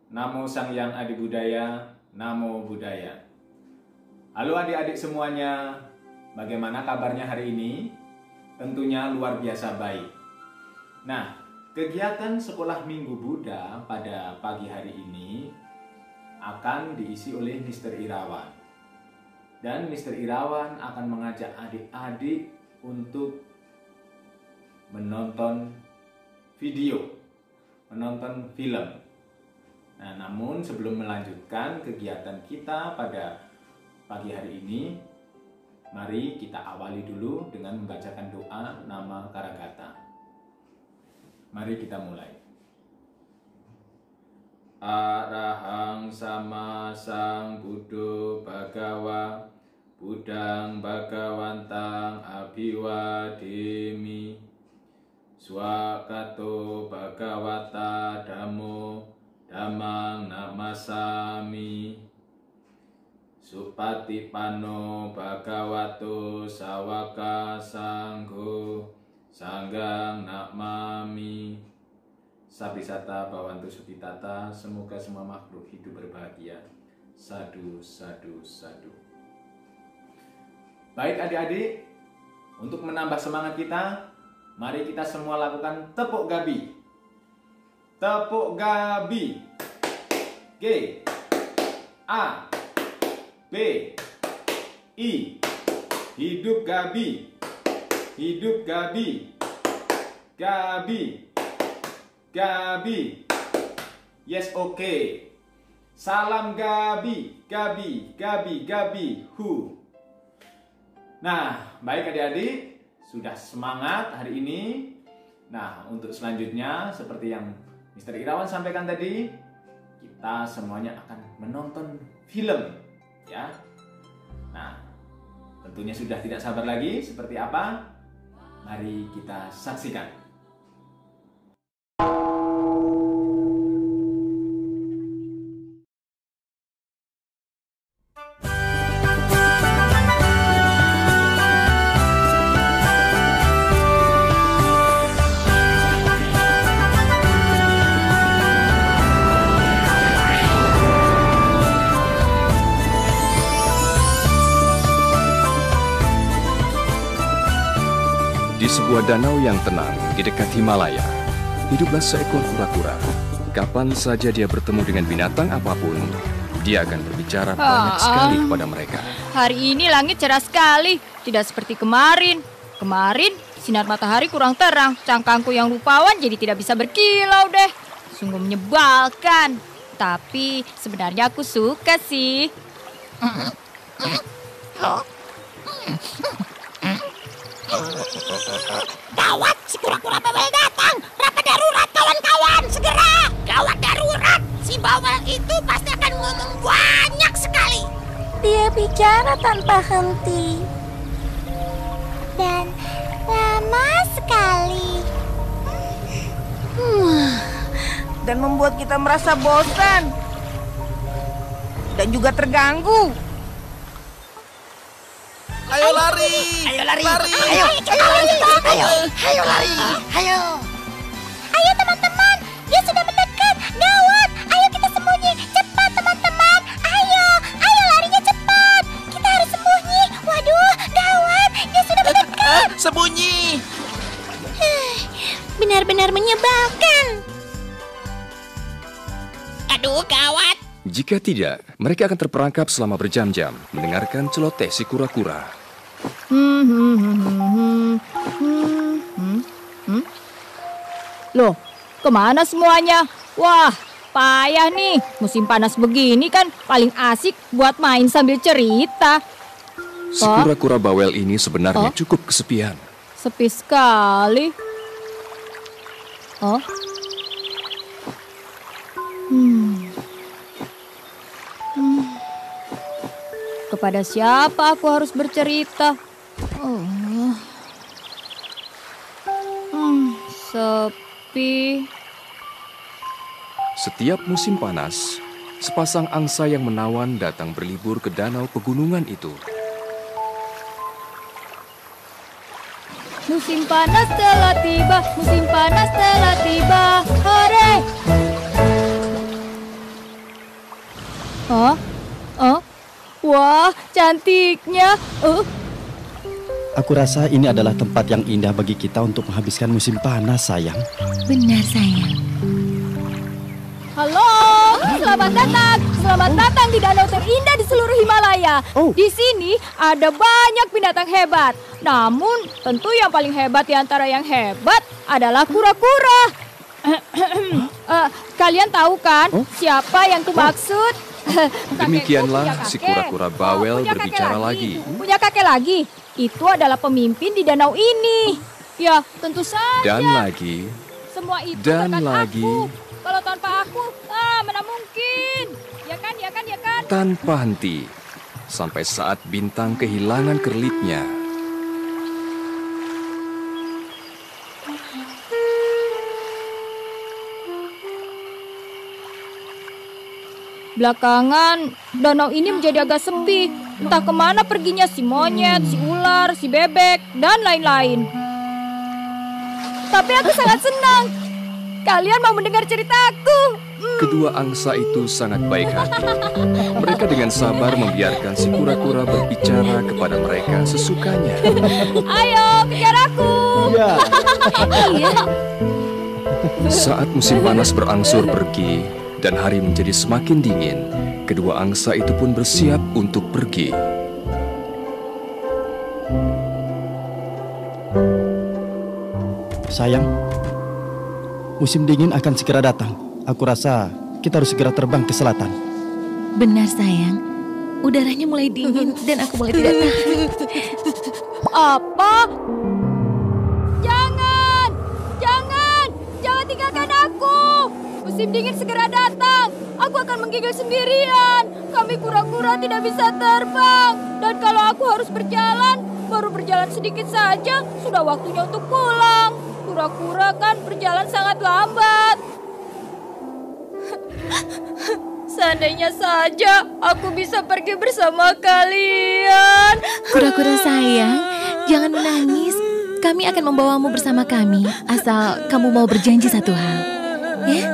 Namo Sang Hyang Adi Budaya, Namo Buddhaya. Halo adik-adik semuanya, bagaimana kabarnya hari ini? Tentunya luar biasa baik. Nah, kegiatan sekolah Minggu Buddha pada pagi hari ini akan diisi oleh Mr. Irawan. Dan Mr. Irawan akan mengajak adik-adik untuk menonton video, menonton film. Nah, namun sebelum melanjutkan kegiatan kita pada pagi hari ini, mari kita awali dulu dengan membacakan doa nama Karagata. Mari kita mulai. Arahang sama sang Buddho Bhagawa, Buddhang Bhagawantang Abhiwademi, Swakato Bhagawata Dhammo Dhammang Namasami, Supatipanno Bhagavato Sawaka Sangho Sanggang Namami. Sabisata Bawantu Sukitata, semoga semua makhluk hidup berbahagia. Sadu, sadu, sadu. Baik adik-adik, untuk menambah semangat kita, mari kita semua lakukan tepuk gabi. Tepuk gabi. G, A, B, I. Hidup gabi. Hidup gabi. Gabi. Gabi. Yes, oke. Salam gabi. Gabi. Gabi. Gabi. Hu. Nah, baik adik-adik, sudah semangat hari ini. Nah, untuk selanjutnya seperti yang Mr. Irawan sampaikan tadi, kita semuanya akan menonton film, ya. Nah, tentunya sudah tidak sabar lagi seperti apa? Mari kita saksikan. Di sebuah danau yang tenang di dekat Himalaya, hiduplah seekor kura-kura. Kapan saja dia bertemu dengan binatang apapun, dia akan berbicara banyak sekali kepada mereka. Hari ini langit cerah sekali, tidak seperti kemarin. Kemarin sinar matahari kurang terang, cangkangku yang rupawan jadi tidak bisa berkilau deh. Sungguh menyebalkan. Tapi sebenarnya aku suka sih. Gawat, si kura-kura bawel datang. Rapat darurat kawan-kawan, segera. Gawat darurat, si bawel itu pasti akan ngomong banyak sekali. Dia bicara tanpa henti dan lama sekali. Dan membuat kita merasa bosan dan juga terganggu. Ayo lari! Ayo lari! Lari! Ayo, ayo lari! Ayo! Ayo teman-teman, dia sudah mendekat. Gawat, ayo kita sembunyi. Cepat teman-teman, ayo larinya cepat. Kita harus sembunyi. Waduh, gawat, dia sudah mendekat. Sembunyi! Benar-benar menyebalkan. Aduh, gawat! Jika tidak, mereka akan terperangkap selama berjam-jam mendengarkan celoteh si kura-kura. Loh, kemana semuanya? Wah, payah nih. Musim panas begini kan paling asik buat main sambil cerita. Si kura-kura bawel ini sebenarnya cukup kesepian. Sepi sekali. Kepada siapa aku harus bercerita? Sepi. Setiap musim panas, sepasang angsa yang menawan datang berlibur ke danau pegunungan itu. Musim panas telah tiba, musim panas telah tiba. Hore! Hah? Wah, cantiknya. Aku rasa ini adalah tempat yang indah bagi kita untuk menghabiskan musim panas, sayang. Benar, sayang. Halo, selamat datang. Selamat datang di danau terindah di seluruh Himalaya. Di sini ada banyak binatang hebat. Namun, tentu yang paling hebat di antara yang hebat adalah kura-kura. Kalian tahu kan siapa yang kumaksud? Demikianlah si kura-kura bawel berbicara lagi. Punya kakek lagi? Itu adalah pemimpin di danau ini. Ya, tentu saja. Dan lagi. Semua itu Dan berkat lagi. aku. Kalau tanpa aku, mana mungkin. Ya kan? Tanpa henti. Sampai saat bintang kehilangan kerlipnya. Belakangan, danau ini menjadi agak sepi. Entah kemana perginya si monyet, si ular, si bebek, dan lain-lain. Tapi aku sangat senang. Kalian mau mendengar ceritaku? Kedua angsa itu sangat baik hati. Mereka dengan sabar membiarkan si kura-kura berbicara kepada mereka sesukanya. Ayo, kejar aku. Iya. Saat musim panas berangsur pergi dan hari menjadi semakin dingin, kedua angsa itu pun bersiap untuk pergi. Sayang, musim dingin akan segera datang. Aku rasa kita harus segera terbang ke selatan. Benar, sayang. Udaranya mulai dingin dan aku mulai tidak tahan. Apa? Jangan tinggalkan aku. Musim dingin segera datang. Aku akan menggigil sendirian. Kami kura-kura tidak bisa terbang. Dan kalau aku harus berjalan, baru berjalan sedikit saja, sudah waktunya untuk pulang. Kura-kura kan berjalan sangat lambat. Seandainya saja aku bisa pergi bersama kalian. Kura-kura sayang, jangan menangis. Kami akan membawamu bersama kami, asal kamu mau berjanji satu hal. Ya?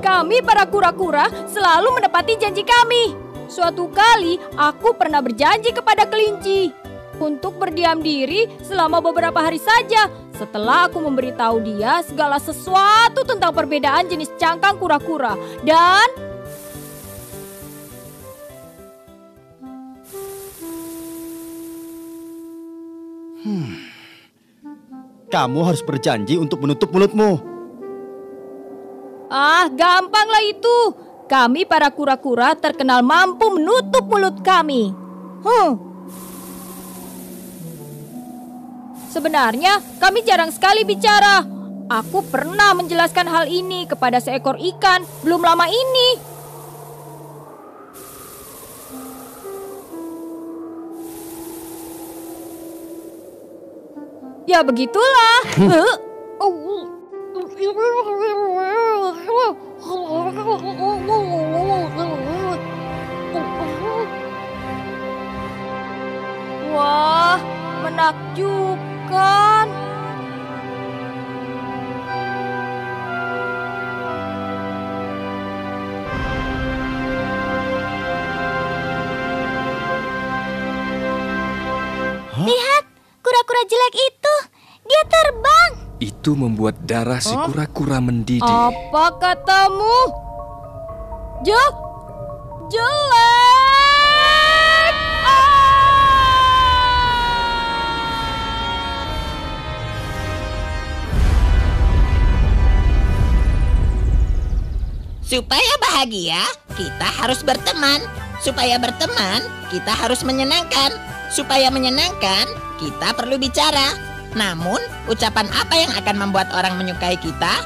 Kami para kura-kura selalu menepati janji kami. Suatu kali aku pernah berjanji kepada kelinci untuk berdiam diri selama beberapa hari saja setelah aku memberitahu dia segala sesuatu tentang perbedaan jenis cangkang kura-kura. Dan kamu harus berjanji untuk menutup mulutmu. Gampanglah itu. Kami para kura-kura terkenal mampu menutup mulut kami. Sebenarnya kami jarang sekali bicara. Aku pernah menjelaskan hal ini kepada seekor ikan belum lama ini. Ya begitulah. Wah, menakjubkan. Lihat, kura-kura jelek itu. Dia terbang. Itu membuat darah si kura-kura mendidih. Apa katamu? Jelek. Supaya bahagia, kita harus berteman. Supaya berteman, kita harus menyenangkan. Supaya menyenangkan, kita perlu bicara. Namun, ucapan apa yang akan membuat orang menyukai kita?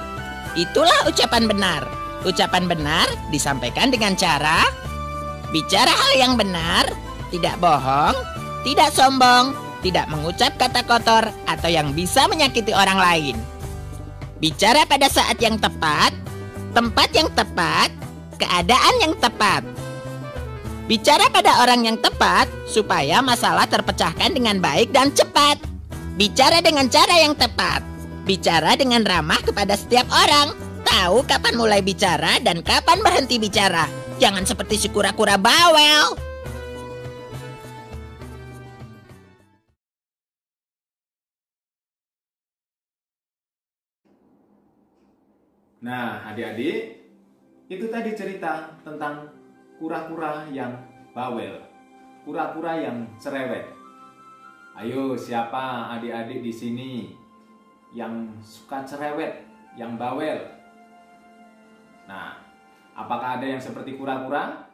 Itulah ucapan benar. Ucapan benar disampaikan dengan cara bicara hal yang benar, tidak bohong, tidak sombong, tidak mengucap kata kotor atau yang bisa menyakiti orang lain. Bicara pada saat yang tepat, tempat yang tepat, keadaan yang tepat. Bicara pada orang yang tepat supaya masalah terpecahkan dengan baik dan cepat. Bicara dengan cara yang tepat. Bicara dengan ramah kepada setiap orang. tahu kapan mulai bicara dan kapan berhenti bicara. Jangan seperti si kura-kura bawel. Nah, adik-adik, itu tadi cerita tentang kura-kura yang bawel, kura-kura yang cerewet. Ayo, siapa adik-adik di sini yang suka cerewet, yang bawel? Nah, apakah ada yang seperti kura-kura?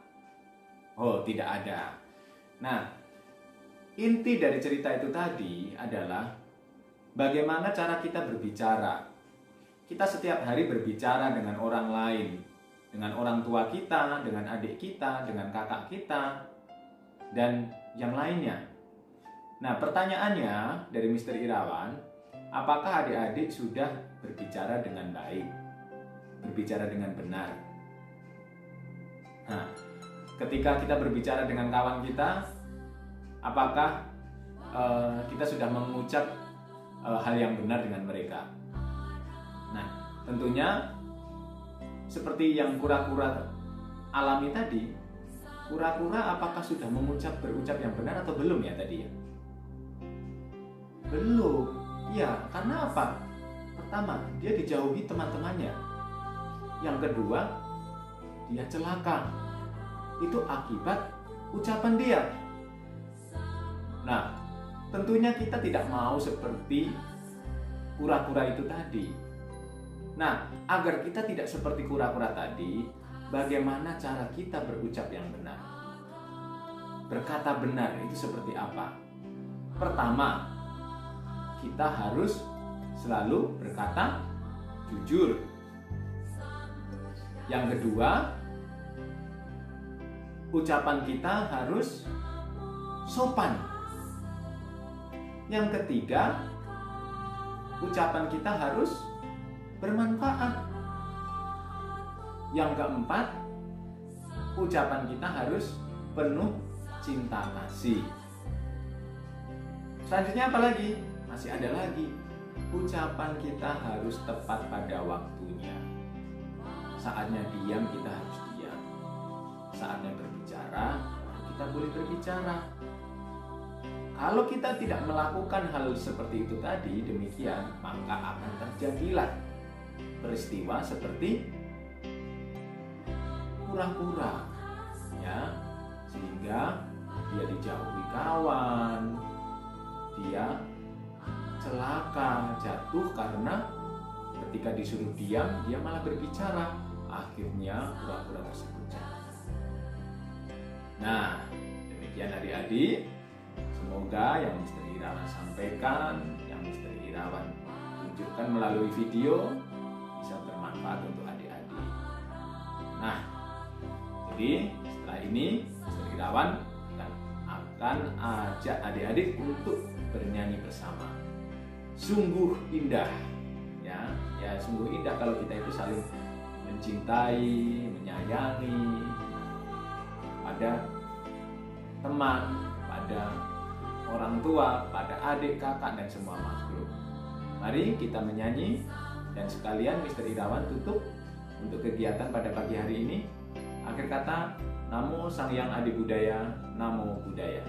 Oh, tidak ada. Nah, inti dari cerita itu tadi adalah bagaimana cara kita berbicara. Kita setiap hari berbicara dengan orang lain, dengan orang tua kita, dengan adik kita, dengan kakak kita, dan yang lainnya. Nah, pertanyaannya dari Mr. Irawan, apakah adik-adik sudah berbicara dengan baik, berbicara dengan benar? Nah, ketika kita berbicara dengan kawan kita, apakah kita sudah mengucap hal yang benar dengan mereka? Nah, tentunya seperti yang kura-kura alami tadi, kura-kura apakah sudah berucap yang benar atau belum ya tadi ya? Belum. Ya, karena apa? Pertama, dia dijauhi teman-temannya. Yang kedua, dia celaka. Itu akibat ucapan dia. Nah, tentunya kita tidak mau seperti kura-kura itu tadi. Nah, agar kita tidak seperti kura-kura tadi, bagaimana cara kita berucap yang benar? Berkata benar itu seperti apa? Pertama, kita harus selalu berkata jujur. Yang kedua, ucapan kita harus sopan. Yang ketiga, ucapan kita harus bermanfaat. Yang keempat, ucapan kita harus penuh cinta kasih. Selanjutnya apa lagi? Masih ada lagi. Ucapan kita harus tepat pada waktunya. Saatnya diam, kita harus diam. Saatnya berbicara, kita boleh berbicara. Kalau kita tidak melakukan hal seperti itu tadi, demikian, maka akan terjadilah peristiwa seperti kura-kura, ya, sehingga dia dijauhi kawan, dia celaka, jatuh karena ketika disuruh diam, dia malah berbicara. Akhirnya kura-kura tersebut jatuh. Nah, demikian adik-adik. Semoga yang Mr. Irawan sampaikan, yang Mr. Irawan tunjukkan melalui video bisa bermanfaat untuk adik-adik. Nah, jadi setelah ini Mr. Irawan akan ajak adik-adik untuk bernyanyi bersama. Sungguh indah, ya sungguh indah kalau kita itu saling mencintai, menyayangi pada teman, pada orang tua, pada adik, kakak, dan semua makhluk. Mari kita menyanyi. Dan sekalian Mr. Irawan tutup untuk kegiatan pada pagi hari ini. Akhir kata, Namo Sang Hyang Adi Budaya, Namo Buddhaya.